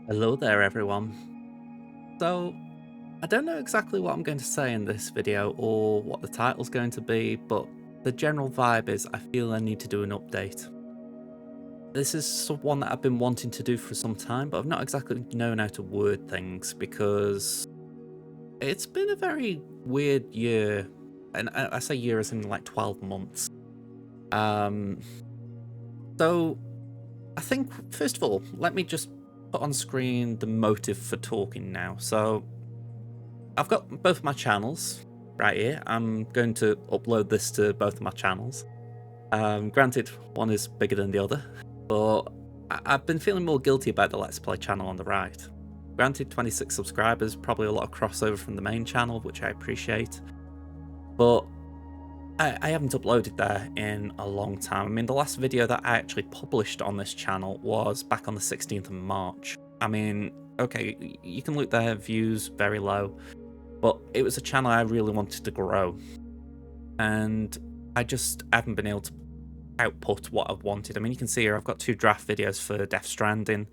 Hello there, everyone. So, I don't know exactly what I'm going to say in this video or what the title's going to be, but the general vibe is I feel I need to do an update. This is one that I've been wanting to do for some time, but I've not exactly known how to word things because it's been a very weird year. And I say year as in like 12 months. Um, so, I think, first of all, let me just put on screen the motive for talking now. So, I've got both my channels right here. I'm going to upload this to both of my channels. Granted, one is bigger than the other, but I've been feeling more guilty about the Let's Play channel on the right. Granted, 26 subscribers, probably a lot of crossover from the main channel, which I appreciate, but I haven't uploaded there in a long time. I mean, the last video that I actually published on this channel was back on the 16th of March. I mean, okay, you can look there, views very low, but it was a channel I really wanted to grow, and I just haven't been able to output what I've wanted. I mean, you can see here I've got 2 draft videos for Death Stranding.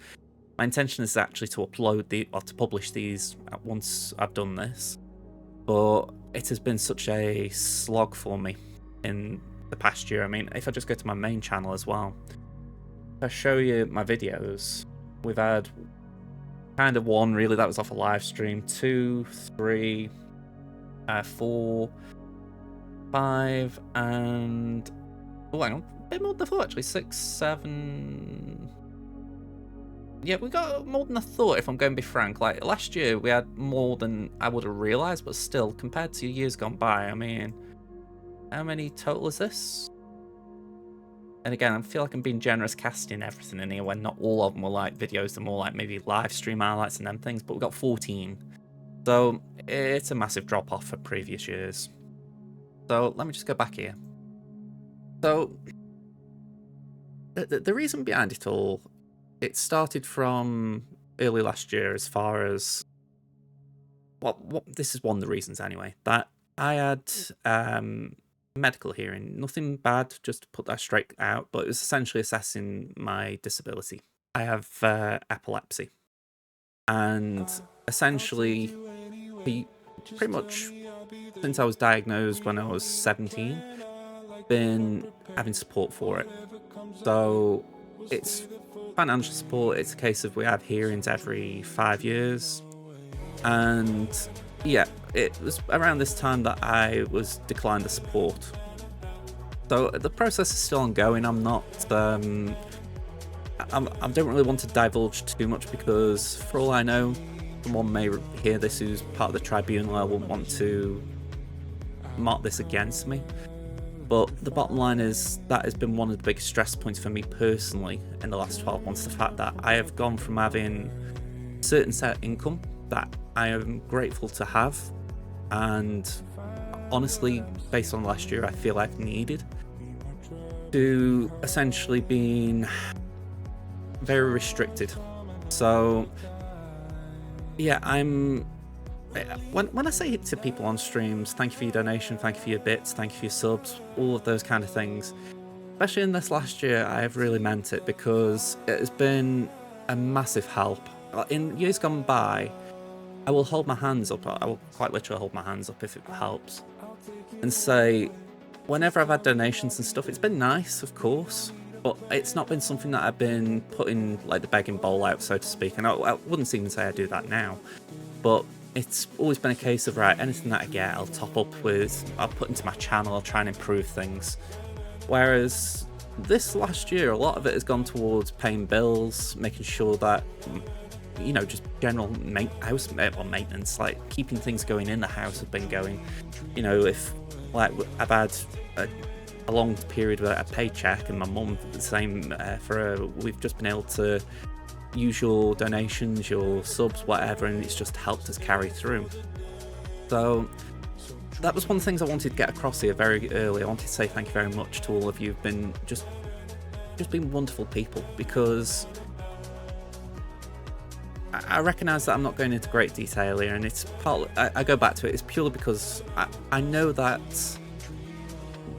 My intention is actually to to publish these once I've done this, but it has been such a slog for me in the past year. I mean, if I just go to my main channel as well, if I show you my videos, we've had kind of one really that was off a live stream, 2, 3, 4, 5, and oh, hang on, a bit more than I thought actually. 6, 7. Yeah, we got more than I thought, if I'm going to be frank. Like, last year we had more than I would have realised, but still, compared to years gone by, I mean, how many total is this? And again, I feel like I'm being generous casting everything in here when not all of them were like videos, they're more like maybe live stream highlights and them things, but we've got 14. So it's a massive drop off for previous years. So let me just go back here. So the reason behind it all, it started from early last year as far as, well, this is one of the reasons anyway, that I had medical hearing. Nothing bad, just to put that straight out, but it was essentially assessing my disability. I have epilepsy, and essentially, pretty much since I was diagnosed when I was 17, been having support for it. So it's financial support. It's a case of we have hearings every 5 years, and yeah, it was around this time that I was declined the support. So the process is still ongoing. I'm not I don't really want to divulge too much because, for all I know, someone may hear this who's part of the tribunal. I wouldn't want to mark this against me. But the bottom line is that has been one of the biggest stress points for me personally in the last 12 months. The fact that I have gone from having a certain set of income that I am grateful to have, and honestly, based on last year, I feel I've needed, to essentially being very restricted. So yeah, when I say it to people on streams, thank you for your donation, thank you for your bits, thank you for your subs, all of those kind of things, especially in this last year, I have really meant it because it has been a massive help. In years gone by, I will hold my hands up, I will quite literally hold my hands up if it helps, and say, whenever I've had donations and stuff, it's been nice, of course, but it's not been something that I've been putting like the begging bowl out, so to speak, and I wouldn't even say I do that now, but it's always been a case of, right, anything that I get, I'll top up with, I'll put into my channel, I'll try and improve things. Whereas this last year, a lot of it has gone towards paying bills, making sure that, you know, just general house maintenance, like keeping things going in the house have been going. You know, if, like, I've had a long period without a paycheck, and my mum the same, we've just been able to use your donations, your subs, whatever, and it's just helped us carry through. So that was one of the things I wanted to get across here very early. I wanted to say thank you very much to all of you who've been just been wonderful people, because I recognise that I'm not going into great detail here, and it's partly, I go back to it, it's purely because I know that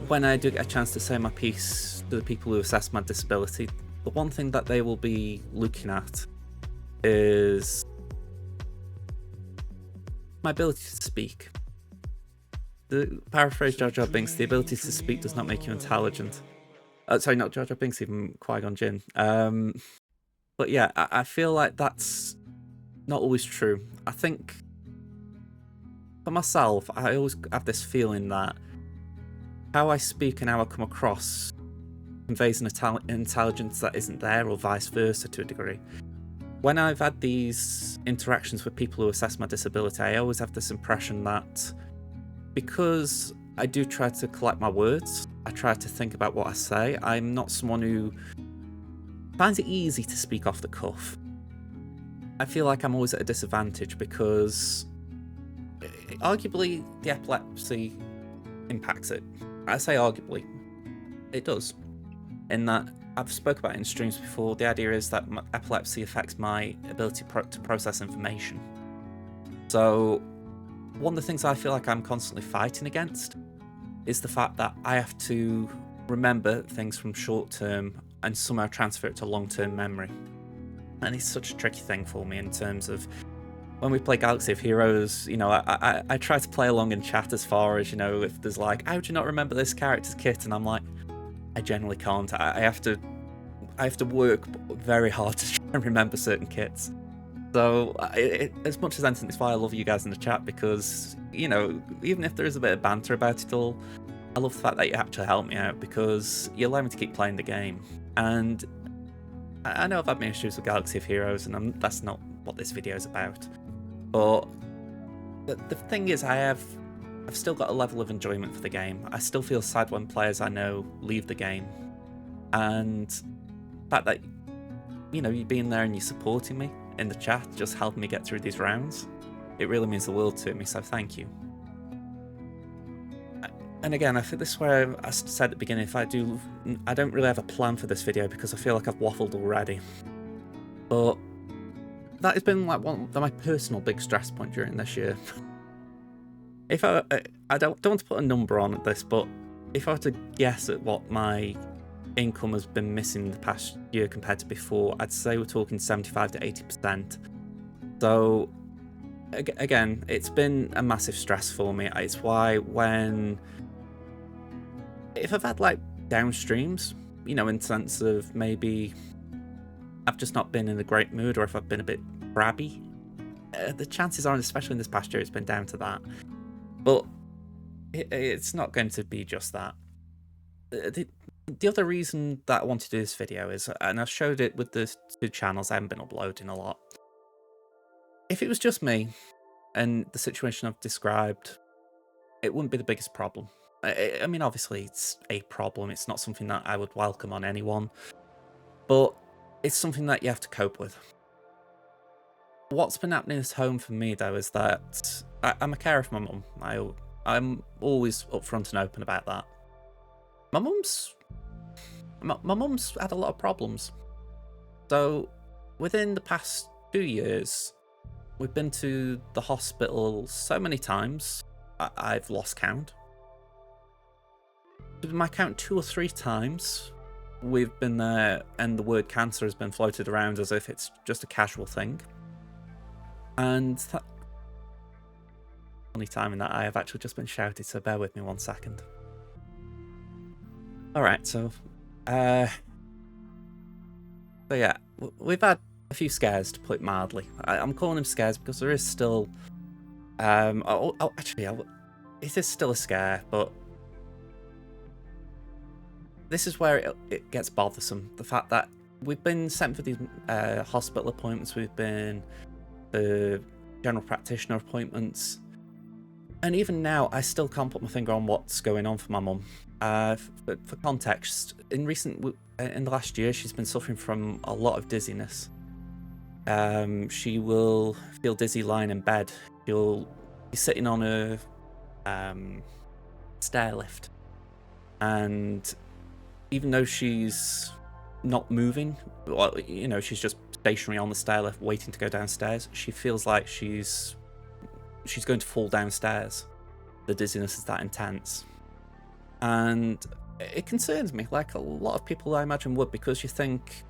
when I do get a chance to say my piece to the people who assess my disability, the one thing that they will be looking at is my ability to speak. The paraphrase Jar Jar Binks, the ability to speak does not make you intelligent. Sorry, not Jar Jar Binks, even Qui-Gon Jinn. But yeah, I feel like that's not always true. I think for myself, I always have this feeling that how I speak and how I come across conveys an intelligence that isn't there, or vice versa to a degree. When I've had these interactions with people who assess my disability, I always have this impression that because I do try to collect my words, I try to think about what I say, I'm not someone who finds it easy to speak off the cuff. I feel like I'm always at a disadvantage because arguably the epilepsy impacts it. I say arguably, it does. In that, I've spoke about it in streams before, the idea is that epilepsy affects my ability to process information. So one of the things I feel like I'm constantly fighting against is the fact that I have to remember things from short term and somehow transfer it to long-term memory. And it's such a tricky thing for me in terms of when we play Galaxy of Heroes, you know, I try to play along in chat as far as, you know, if there's like, how do you not remember this character's kit? And I'm like, I generally can't. I have to work very hard to try and remember certain kits. So as much as anything, it's why I love you guys in the chat, because, you know, even if there is a bit of banter about it all, I love the fact that you actually help me out because you allow me to keep playing the game. And I know I've had my issues with Galaxy of Heroes, and that's not what this video is about. But the thing is, I've still got a level of enjoyment for the game. I still feel sad when players I know leave the game. And the fact that, you know, you being there and you're supporting me in the chat, just helping me get through these rounds, it really means the world to me, so thank you. And again, I think this is where I said at the beginning, I don't really have a plan for this video because I feel like I've waffled already. But that has been like one of my personal big stress point during this year. If I don't want to put a number on this, but if I were to guess at what my income has been missing the past year compared to before, I'd say we're talking 75 to 80%. So again, it's been a massive stress for me. It's why if I've had like down streams, you know, in sense of maybe I've just not been in a great mood, or if I've been a bit crabby, the chances are, especially in this past year, it's been down to that. But it's not going to be just that. The other reason that I want to do this video is, and I showed it with the two channels I haven't been uploading a lot, if it was just me and the situation I've described, it wouldn't be the biggest problem. I mean, obviously it's a problem, it's not something that I would welcome on anyone, but it's something that you have to cope with. What's been happening at home for me, though, is that I'm a carer for my mum. I'm always upfront and open about that. My mum's had a lot of problems. So within the past 2 years, we've been to the hospital so many times, I've lost count. With my count 2 or 3 times, we've been there and the word cancer has been floated around as if it's just a casual thing. And that only time in that I have actually just been shouted, so bear with me 1 second. Alright, so yeah, we've had a few scares, to put it mildly. I'm calling them scares because there is still it is still a scare, but this is where it gets bothersome. The fact that we've been sent for these hospital appointments, we've been the general practitioner appointments, and even now I still can't put my finger on what's going on for my mum. For context, in the last year, she's been suffering from a lot of dizziness. She will feel dizzy lying in bed. She'll be sitting on a stair lift, and even though she's not moving, well, you know, she's just stationary on the stair lift waiting to go downstairs, she feels like she's going to fall downstairs. The dizziness is that intense, and it concerns me, like a lot of people I imagine would, because you think,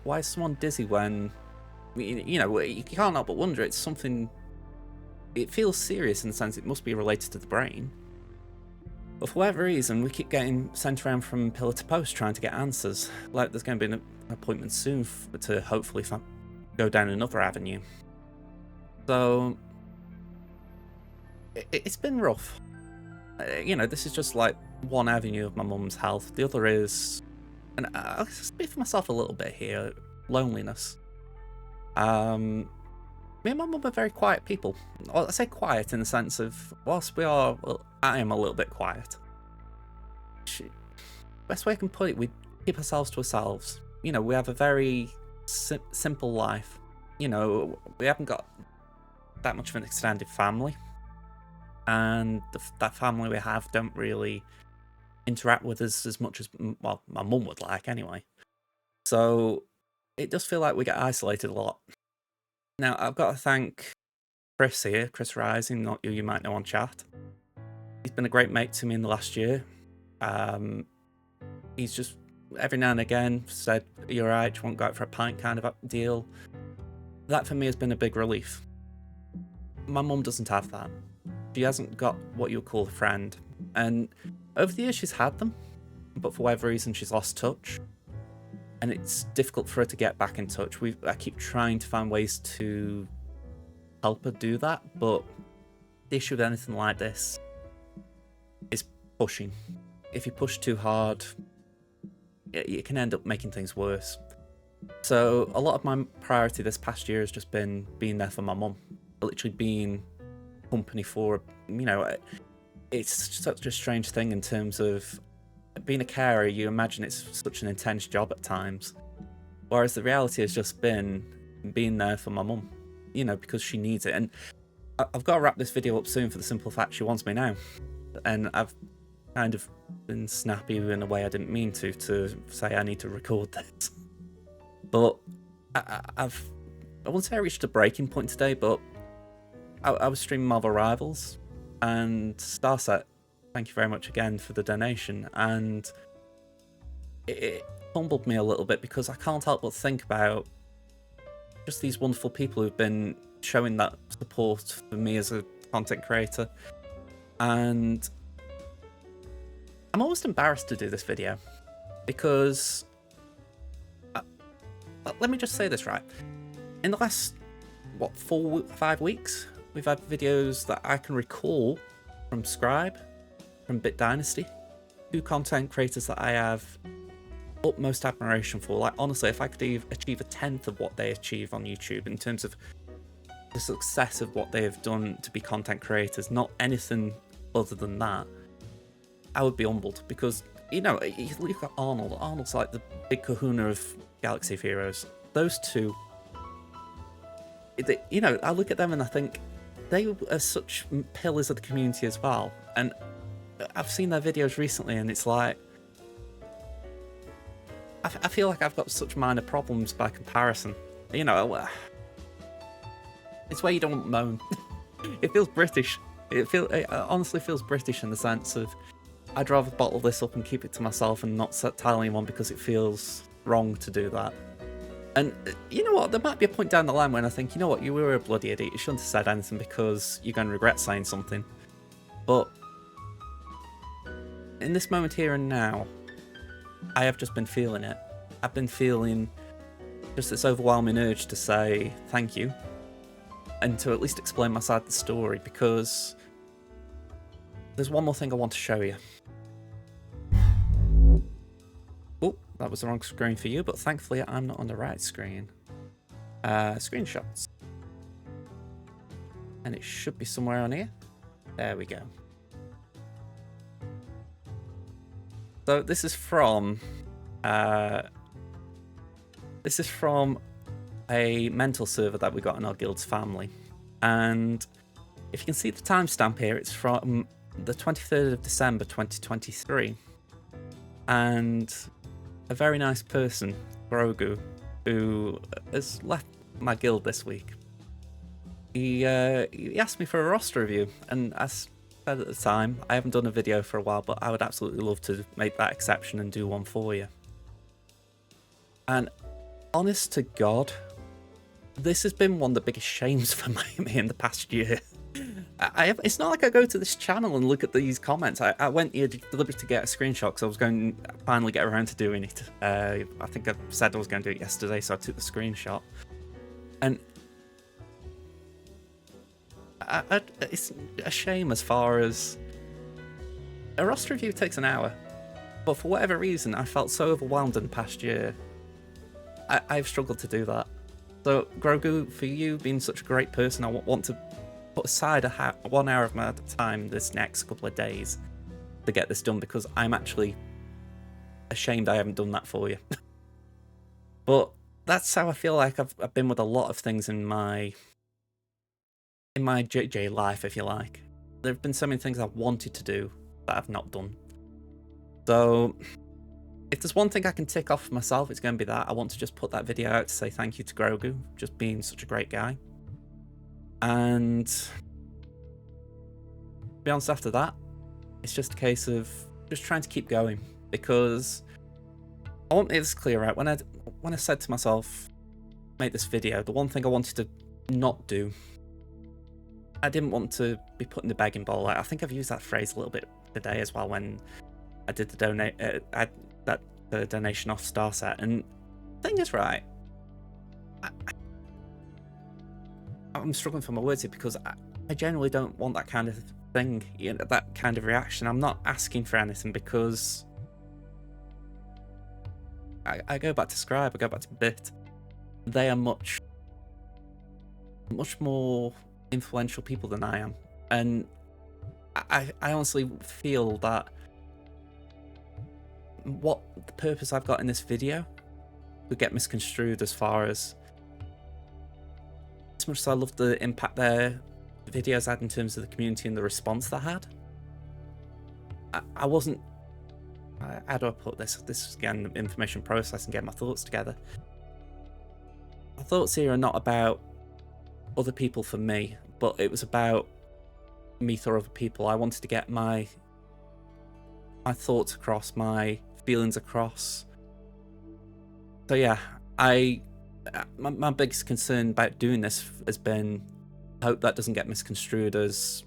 why is someone dizzy when You know, you can't help but wonder. It's something. It feels serious in the sense it must be related to the brain. But for whatever reason, we keep getting sent around from pillar to post trying to get answers. Like there's going to be an appointment soon to hopefully go down another avenue. So it's been rough. You know, this is just like one avenue of my mum's health. The other is, and I'll speak for myself a little bit here, loneliness. Me and my mum are very quiet people. Well, I say quiet in the sense of, whilst we are, well, I am a little bit quiet. Best way I can put it, we keep ourselves to ourselves. You know, we have a very simple life. You know, we haven't got that much of an extended family. And that family we have don't really interact with us as much as, well, my mum would like anyway. So it does feel like we get isolated a lot. Now, I've got to thank Chris here, Chris Rising, not you might know on chat. He's been a great mate to me in the last year. He's just, every now and again, said, "You're right, do you want to go out for a pint," kind of deal. That for me has been a big relief. My mum doesn't have that. She hasn't got what you would call a friend. And over the years she's had them, but for whatever reason she's lost touch. And it's difficult for her to get back in touch. I keep trying to find ways to help her do that, but the issue with anything like this is pushing. If you push too hard, you can end up making things worse. So a lot of my priority this past year has just been being there for my mum. Literally being company for, you know, it's such a strange thing in terms of being a carer. You imagine it's such an intense job at times, whereas the reality has just been being there for my mum, you know, because she needs it. And I've got to wrap this video up soon for the simple fact she wants me now, and I've kind of been snappy in a way I didn't mean to say I need to record this, but I won't say I reached a breaking point today, but I was streaming Marvel Rivals, and Starset, thank you very much again for the donation, and it humbled me a little bit because I can't help but think about just these wonderful people who've been showing that support for me as a content creator. And I'm almost embarrassed to do this video because let me just say this right. In the last, what, 5 weeks, we've had videos that I can recall from Scribe, from Bit Dynasty, 2 content creators that I have utmost admiration for. Like, honestly, if I could achieve a 10th of what they achieve on YouTube in terms of the success of what they have done to be content creators, not anything other than that, I would be humbled. Because, you know, you look at Arnold. Arnold's like the big kahuna of Galaxy of Heroes. Those two, you know, I look at them and I think they are such pillars of the community as well. And I've seen their videos recently and it's like, I feel like I've got such minor problems by comparison. You know, it's where you don't moan. It feels British. It honestly feels British in the sense of I'd rather bottle this up and keep it to myself and not tell anyone because it feels wrong to do that. And you know what, there might be a point down the line when I think, you know what, you were a bloody idiot, you shouldn't have said anything because you're going to regret saying something. But in this moment here and now, I have just been feeling it. I've been feeling just this overwhelming urge to say thank you and to at least explain my side of the story, because there's one more thing I want to show you. Oh, that was the wrong screen for you, but thankfully I'm not on the right screen. Screenshots. And it should be somewhere on here. There we go. So this is from a mental server that we got in our guild's family. And if you can see the timestamp here, it's from the 23rd of December 2023. And a very nice person, Grogu, who has left my guild this week, he asked me for a roster review, and as I said at the time, I haven't done a video for a while, but I would absolutely love to make that exception and do one for you. And honest to God, this has been one of the biggest shames for me in the past year. It's not like I go to this channel and look at these comments. I went here deliberately to get a screenshot because I was going to finally get around to doing it. I think I said I was going to do it yesterday, so I took the screenshot. And it's a shame as far as a roster review takes an hour, but for whatever reason, I felt so overwhelmed in the past year. I've struggled to do that. So Grogu, for you being such a great person, I want to put aside 1 hour of my time this next couple of days to get this done, because I'm actually ashamed I haven't done that for you. But that's how I feel like I've been with a lot of things in my JJ life, if you like. There have been so many things I've wanted to do that I've not done. So if there's one thing I can tick off for myself, it's going to be that. I want to just put that video out to say thank you to Grogu, just being such a great guy. And to be honest, after that, it's just a case of just trying to keep going, because I want this clear out. When I said to myself, make this video, the one thing I wanted to not do, I didn't want to be put in the begging bowl. I think I've used that phrase a little bit today as well when I did the donation off Starset. And the thing is, right, I'm struggling for my words here, because I generally don't want that kind of thing, you know, that kind of reaction. I'm not asking for anything, because I go back to Scribe, I go back to Bit. They are much more influential people than I am, and I honestly feel that what the purpose I've got in this video would get misconstrued as much as I love the impact their videos had in terms of the community and the response they had. I wasn't, how do I put this? This is again information processing, getting my thoughts together. My thoughts here are not about other people for me, but it was about me for other people. I wanted to get my thoughts across, my feelings across. So yeah, my biggest concern about doing this has been, I hope that doesn't get misconstrued as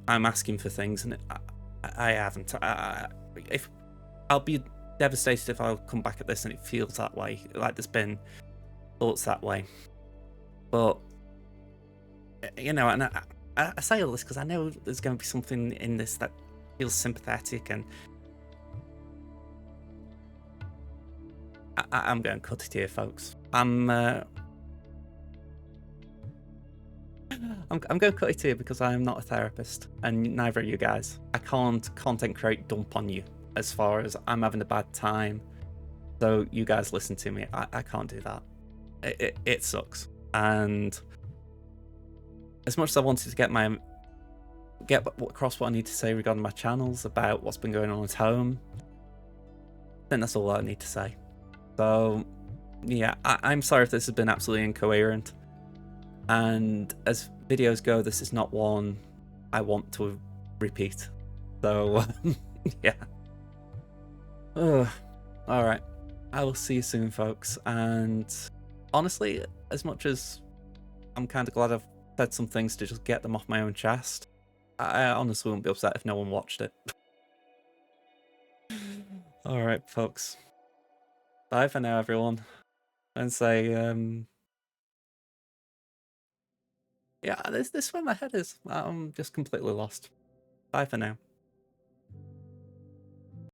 I'm asking for things, and I haven't. If I'll be devastated if I'll come back at this and it feels that way, like there's been thoughts that way. But you know, and I say all this because I know there's going to be something in this that feels sympathetic, and I'm going to cut it here, folks. I'm going to cut it here because I am not a therapist, and neither are you guys. I can't content create dump on you as far as I'm having a bad time, so you guys listen to me. I can't do that. It sucks. And as much as I wanted to get across what I need to say regarding my channels, about what's been going on at home, then that's all I need to say. So yeah, I'm sorry if this has been absolutely incoherent. And as videos go, this is not one I want to repeat. So yeah. Alright. I will see you soon, folks. And honestly, as much as I'm kind of glad I've said some things to just get them off my own chest, I honestly wouldn't be upset if no one watched it. Alright, folks. Bye for now, everyone. And say, yeah, this is where my head is. I'm just completely lost. Bye for now.